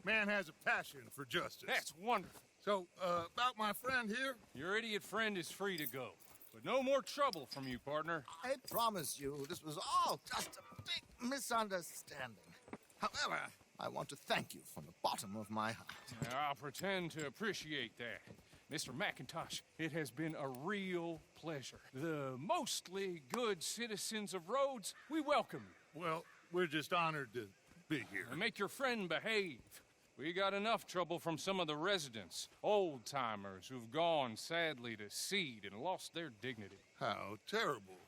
Man has a passion for justice. That's wonderful. So, about my friend here? Your idiot friend is free to go. But no more trouble from you, partner. I promise you, this was all just a big misunderstanding. However, I want to thank you from the bottom of my heart. I'll pretend to appreciate that. Mr. McIntosh, it has been a real pleasure. The mostly good citizens of Rhodes, we welcome you. Well, we're just honored to be here. And make your friend behave. We got enough trouble from some of the residents, old-timers who've gone, sadly, to seed and lost their dignity. How terrible.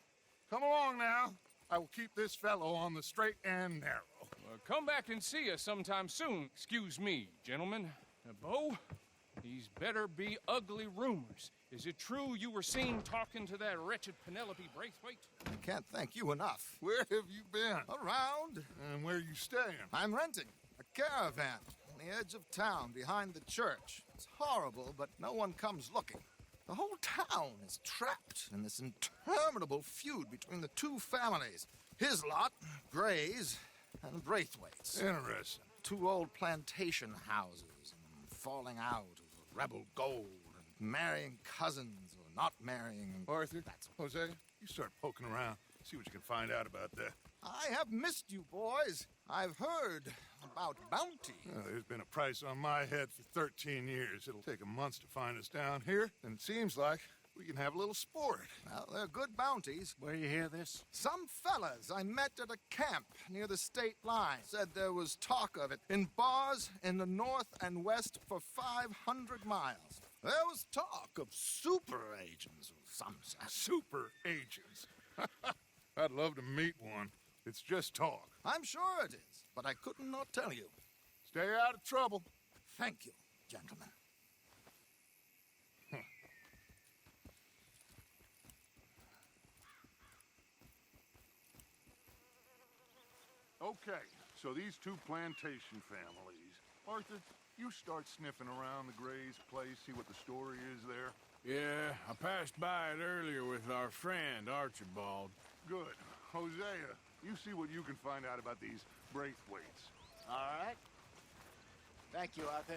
Come along now. I will keep this fellow on the straight and narrow. Come back and see us sometime soon. Excuse me, gentlemen. Bo, these better be ugly rumors. Is it true you were seen talking to that wretched Penelope Braithwaite? I can't thank you enough. Where have you been? Around. And where are you staying? I'm renting a caravan on the edge of town behind the church. It's horrible, but no one comes looking. The whole town is trapped in this interminable feud between the two families. His lot, Gray's, and Braithwaite's. Interesting. Two old plantation houses, and falling out over rebel gold, and marrying cousins or not marrying. Arthur, Jose, you start poking around. See what you can find out about that. I have missed you, boys. I've heard about bounty. There's been a price on my head for 13 years. It'll take a month to find us down here, and it seems like we can have a little sport. Well, they're good bounties. Where you hear this? Some fellas I met at a camp near the state line said there was talk of it in bars in the north and west for 500 miles. There was talk of super agents of some sort. Super agents. I'd love to meet one. It's just talk. I'm sure it is, but I couldn't not tell you. Stay out of trouble. Thank you, gentlemen. Okay, so these two plantation families. Arthur, you start sniffing around the Gray's place, see what the story is there. Yeah, I passed by it earlier with our friend, Archibald. Good. Hosea, you see what you can find out about these Braithwaites. All right. Thank you, Arthur.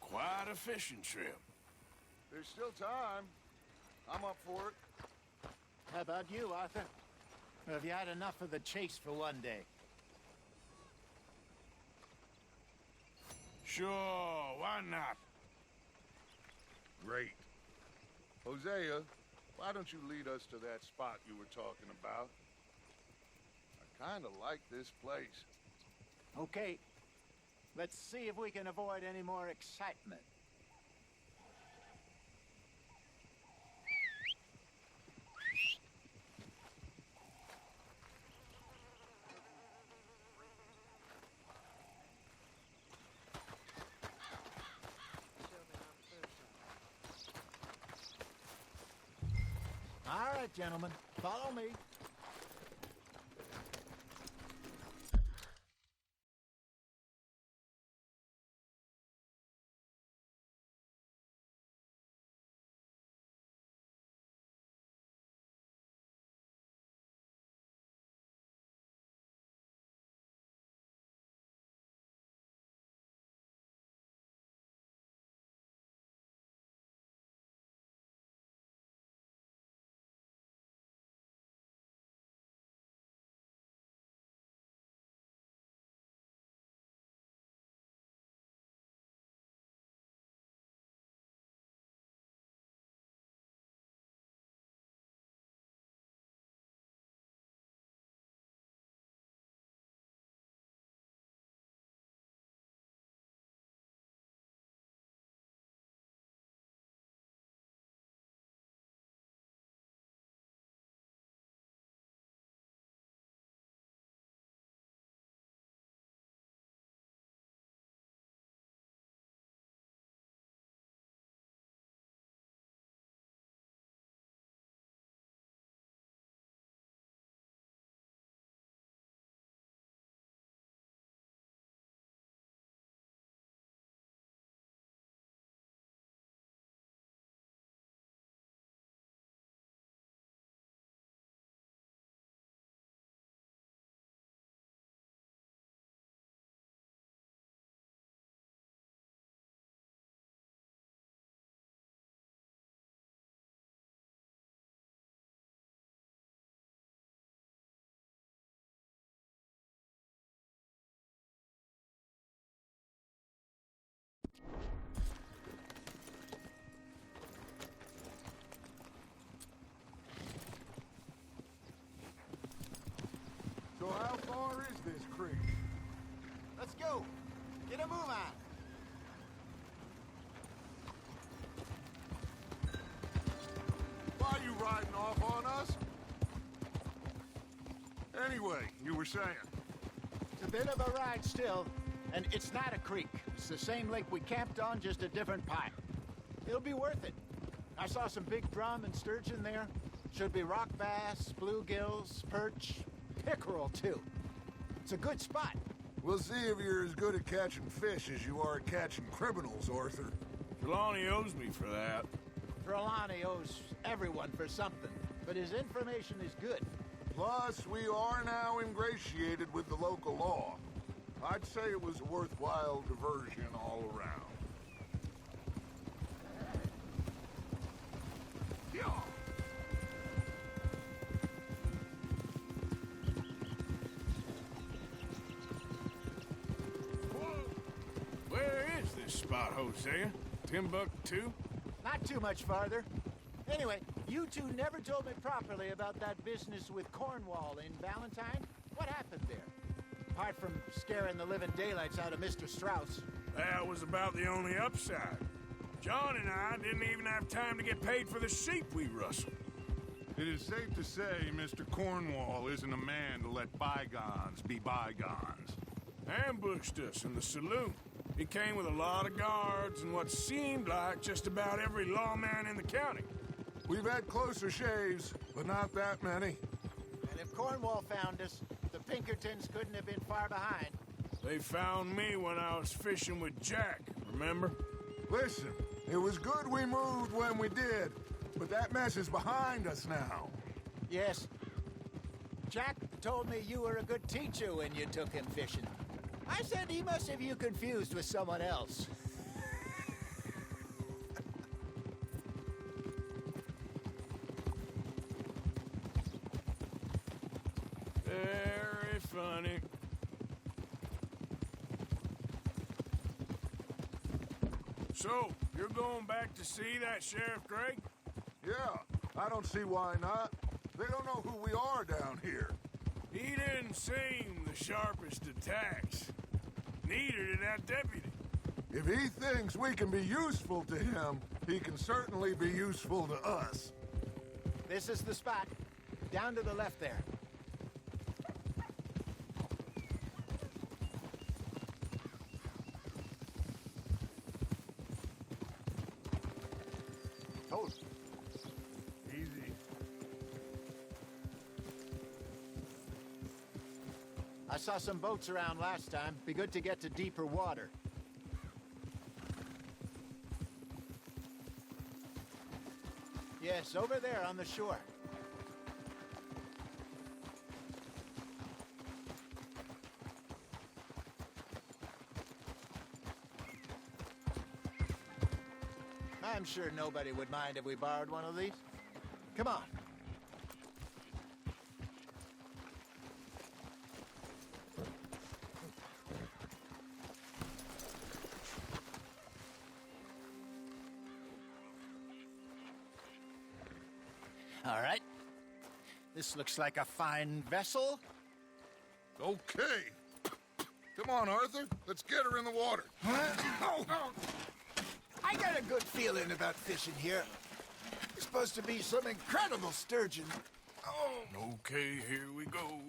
Quite a fishing trip. There's still time. I'm up for it. How about you, Arthur? Have you had enough of the chase for one day? Sure, why not? Great. Hosea, why don't you lead us to that spot you were talking about? I kind of like this place. Okay. Let's see if we can avoid any more excitement. All right, gentlemen. Follow me. go! Get a move on! Why are you riding off on us? Anyway, you were saying. It's a bit of a ride still, and it's not a creek. It's the same lake we camped on, just a different pile. It'll be worth it. I saw some big drum and sturgeon there. Should be rock bass, bluegills, perch, pickerel too. It's a good spot. We'll see if you're as good at catching fish as you are at catching criminals, Arthur. Trelawney owes me for that. Trelawney owes everyone for something, but his information is good. Plus, we are now ingratiated with the local law. I'd say it was a worthwhile diversion all around. Yeah. Where is this spot, Hosea? Timbuktu? Not too much farther. Anyway, you two never told me properly about that business with Cornwall in Valentine. What happened there? Apart from scaring the living daylights out of Mr. Strauss. That was about the only upside. John and I didn't even have time to get paid for the sheep we rustled. It is safe to say Mr. Cornwall isn't a man to let bygones be bygones. Ambushed us in the saloon. He came with a lot of guards and what seemed like just about every lawman in the county. We've had closer shaves, but not that many. And if Cornwall found us, the Pinkertons couldn't have been far behind. They found me when I was fishing with Jack, remember? Listen, it was good we moved when we did, but that mess is behind us now. Yes. Jack told me you were a good teacher when you took him fishing. I said he must have you confused with someone else. Very funny. So, you're going back to see that Sheriff Gregg? Yeah, I don't see why not. They don't know who we are down here. He didn't seem the sharpest attacks. Neither did that deputy. If he thinks we can be useful to him, he can certainly be useful to us. This is the spot. Down to the left there. Hold. Easy. I saw some boats around last time. Be good to get to deeper water. Yes, over there on the shore. I'm sure nobody would mind if we borrowed one of these. Come on. All right. This looks like a fine vessel. Okay. Come on, Arthur. Let's get her in the water. Oh. I got a good feeling about fishing here. It's supposed to be some incredible sturgeon. Oh. Okay, here we go.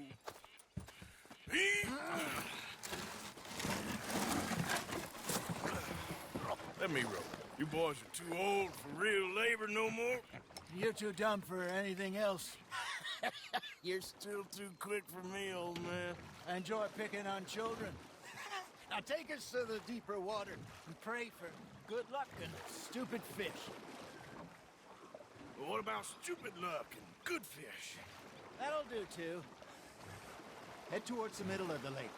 Let me row. You boys are too old for real labor no more. You're too dumb for anything else. You're still too quick for me, old man. I enjoy picking on children. Now take us to the deeper water and pray for good luck and stupid fish. But what about stupid luck and good fish? That'll do, too. Head towards the middle of the lake.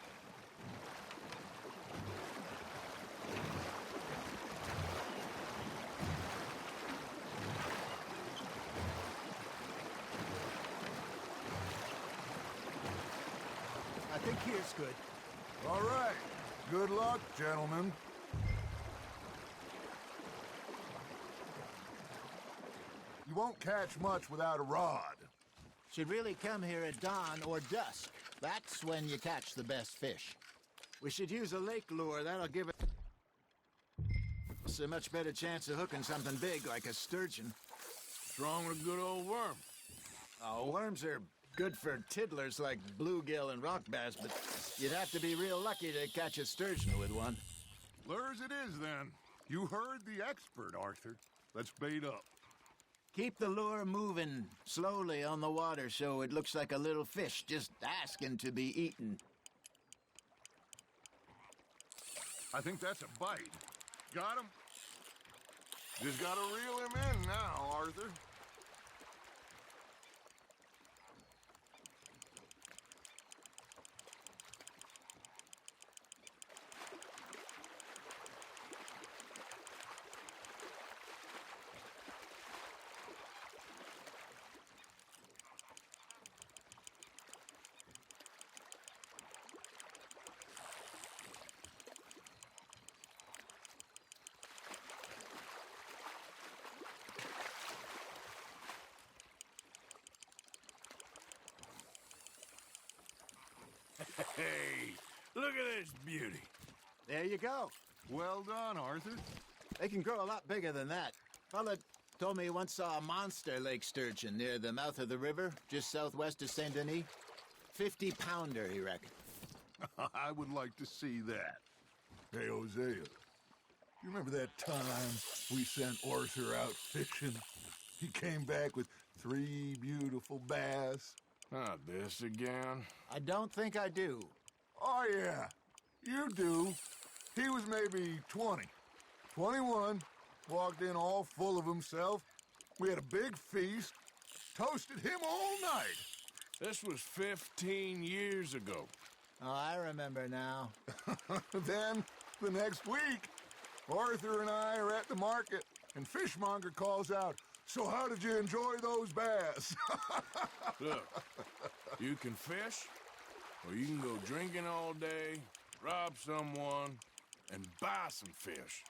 I think here's good. All right. Good luck, gentlemen. You won't catch much without a rod. Should really come here at dawn or dusk. That's when you catch the best fish. We should use a lake lure. That'll give us a much better chance of hooking something big like a sturgeon. What's wrong with a good old worm? Oh, worms are good for tiddlers like bluegill and rock bass, but you'd have to be real lucky to catch a sturgeon with one. Lures it is, then. You heard the expert, Arthur. Let's bait up. Keep the lure moving slowly on the water so it looks like a little fish just asking to be eaten. I think that's a bite. Got him? Just gotta reel him in now, Arthur. Hey, look at this beauty. There you go. Well done, Arthur. They can grow a lot bigger than that. Fella told me he once saw a monster lake sturgeon near the mouth of the river, just southwest of Saint Denis. 50-pounder, he reckoned. I would like to see that. Hey, Hosea, you remember that time we sent Arthur out fishing? He came back with 3 beautiful bass. Not this again. I don't think I do. Oh, yeah, you do. He was maybe 20, 21, walked in all full of himself. We had a big feast, toasted him all night. This was 15 years ago. Oh, I remember now. Then, the next week, Arthur and I are at the market, and Fishmonger calls out, "So how did you enjoy those bass?" Look, you can fish, or you can go drinking all day, rob someone, and buy some fish.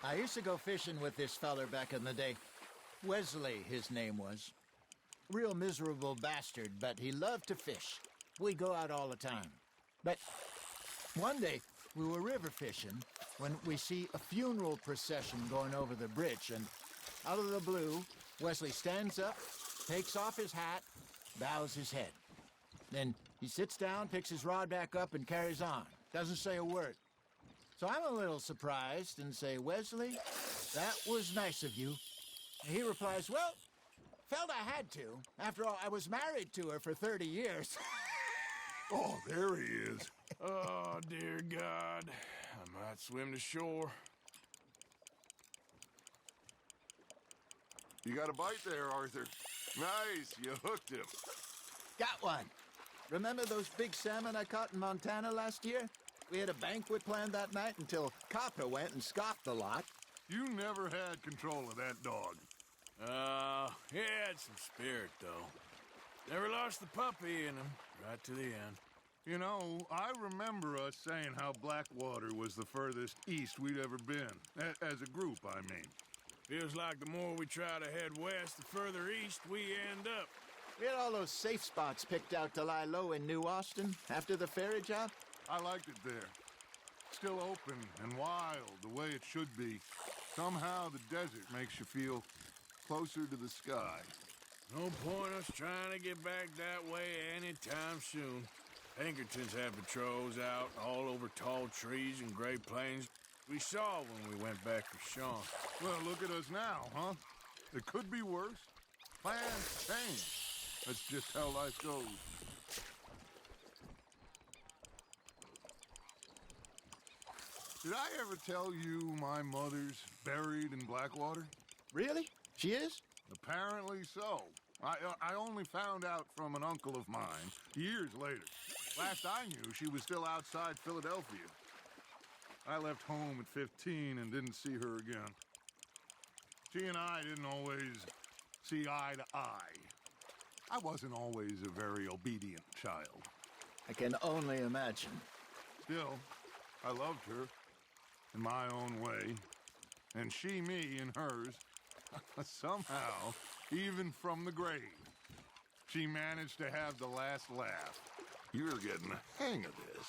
I used to go fishing with this feller back in the day. Wesley, his name was. Real miserable bastard, but he loved to fish. We'd go out all the time. But one day, we were river fishing when we see a funeral procession going over the bridge, and out of the blue, Wesley stands up, takes off his hat, bows his head. Then he sits down, picks his rod back up, and carries on. Doesn't say a word. So I'm a little surprised and say, "Wesley, that was nice of you." And he replies, "Well, felt I had to. After all, I was married to her for 30 years. Oh, there he is. Oh, dear God. I might swim to shore. You got a bite there, Arthur. Nice, you hooked him. Got one. Remember those big salmon I caught in Montana last year? We had a banquet planned that night until Copper went and scoffed the lot. You never had control of that dog. He had some spirit, though. Never lost the puppy in him, right to the end. You know, I remember us saying how Blackwater was the furthest east we'd ever been. As a group, I mean. Feels like the more we try to head west, the further east we end up. We had all those safe spots picked out to lie low in New Austin after the ferry job. I liked it there. Still open and wild, the way it should be. Somehow the desert makes you feel closer to the sky. No point us trying to get back that way anytime soon. Pinkertons have patrols out all over tall trees and Great Plains. We saw when we went back for Sean. Well, look at us now, huh? It could be worse. Plans change. That's just how life goes. Did I ever tell you my mother's buried in Blackwater? Really? She is? Apparently so. I only found out from an uncle of mine years later. Last I knew, she was still outside Philadelphia. I left home at 15 and didn't see her again. She and I didn't always see eye to eye. I wasn't always a very obedient child. I can only imagine. Still, I loved her in my own way, and she me in hers. Somehow, even from the grave. She managed to have the last laugh. You're getting the hang of this.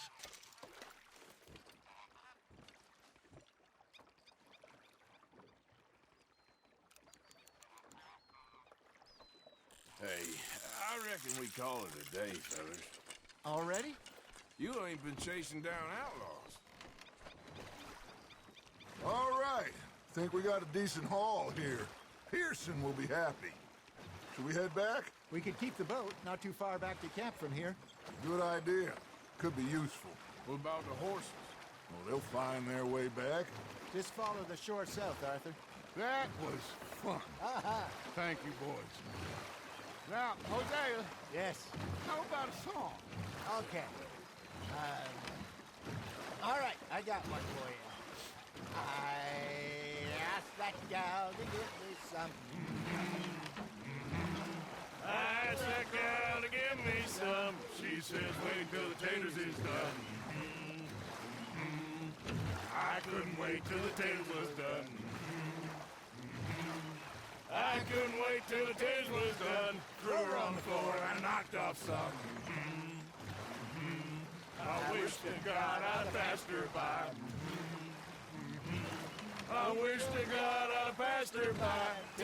Hey, I reckon we call it a day, fellas. Already? You ain't been chasing down outlaws. All right. Think we got a decent haul here. Pearson will be happy. Should we head back? We could keep the boat not too far back to camp from here. Good idea. Could be useful. What about the horses? Well, they'll find their way back. Just follow the shore south, Arthur. That was fun. Thank you, boys. Now, Hosea, Yes. how about a song? Okay. All right, I got one for you. I asked that gal to give me some. I asked that gal to give me some. She says, wait till the taters is done. I couldn't wait till the taters was done. I couldn't wait till the taste was done. Threw her on the floor and knocked off some. I wish to God I'd passed her by. I wish to God I passed her by.